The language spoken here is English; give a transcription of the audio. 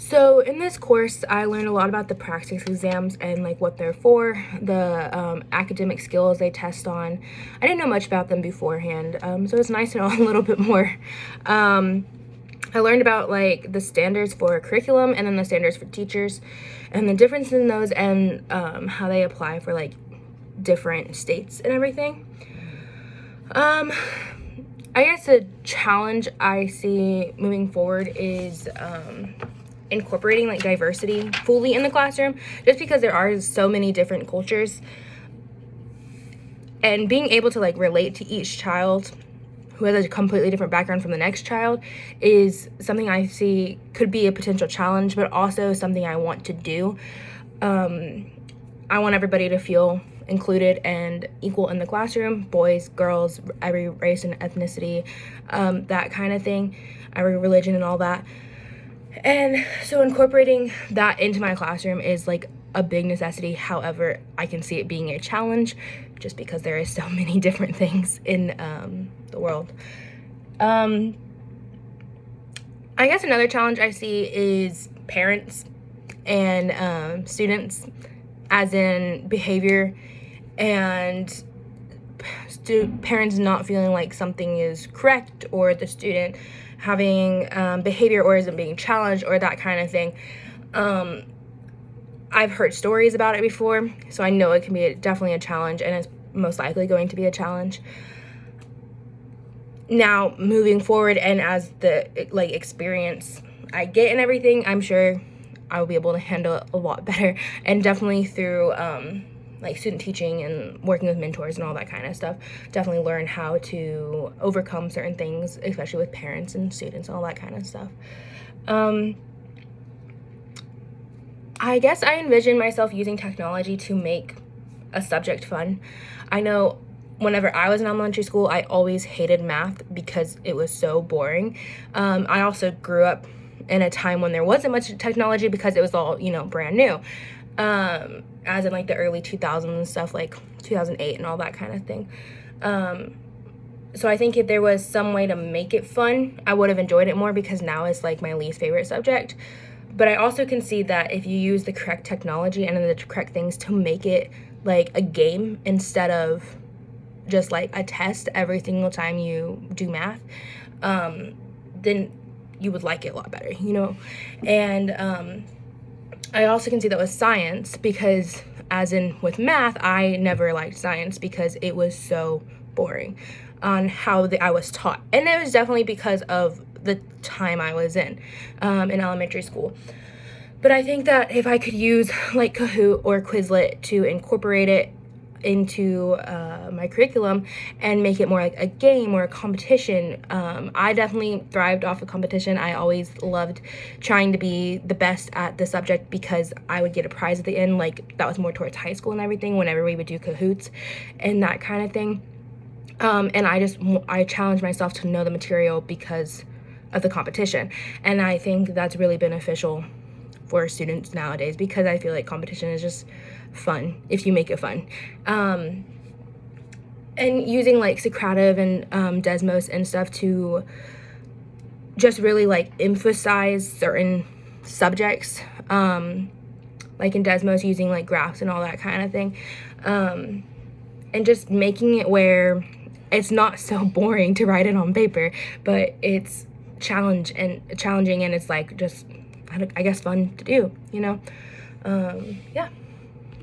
So in this course, I learned a lot about the practice exams and like what they're for, the academic skills they test on. I didn't know much about them beforehand, so it's nice to know a little bit more. I learned about like the standards for curriculum and then the standards for teachers and the difference in those and how they apply for like different states and everything. I guess a challenge I see moving forward is incorporating like diversity fully in the classroom, just because there are so many different cultures, and being able to like relate to each child who has a completely different background from the next child is something I see could be a potential challenge, but also something I want to do. I want everybody to feel included and equal in the classroom, boys, girls, every race and ethnicity, that kind of thing, every religion and all that. And so incorporating that into my classroom is like a big necessity. However, I can see it being a challenge just because there is so many different things in the world. I guess another challenge I see is parents and students, as in behavior and parents not feeling like something is correct, or the student having behavior or isn't being challenged, or that kind of thing. I've heard stories about it before, so I know it can be definitely a challenge, and it's most likely going to be a challenge. Now, moving forward, and as the like experience I get and everything, I'm sure I will be able to handle it a lot better, and definitely through like student teaching and working with mentors and all that kind of stuff, definitely learn how to overcome certain things, especially with parents and students and all that kind of stuff. I guess I envision myself using technology to make a subject fun. I know whenever I was in elementary school, I always hated math because it was so boring. I also grew up in a time when there wasn't much technology because it was all, brand new. As in like the early 2000s and stuff, like 2008 and all that kind of thing. So I think if there was some way to make it fun, I would have enjoyed it more, because now it's like my least favorite subject. But I also can see that if you use the correct technology and the correct things to make it like a game instead of just like a test every single time you do math, then you would like it a lot better, And I also can see that with science, because as in with math, I never liked science because it was so boring on how I was taught. And it was definitely because of the time I was in elementary school. But I think that if I could use like Kahoot or Quizlet to incorporate it into my curriculum and make it more like a game or a competition. I definitely thrived off of competition. I always loved trying to be the best at the subject because I would get a prize at the end. Like that was more towards high school and everything, whenever we would do Kahoots and that kind of thing. And I challenged myself to know the material because of the competition. And I think that's really beneficial for students nowadays, because I feel like competition is just fun if you make it fun. And using like Socrative and Desmos and stuff to just really like emphasize certain subjects, like in Desmos using like graphs and all that kind of thing, and just making it where it's not so boring to write it on paper, but it's challenging and it's like just, I guess, fun to do, Yeah.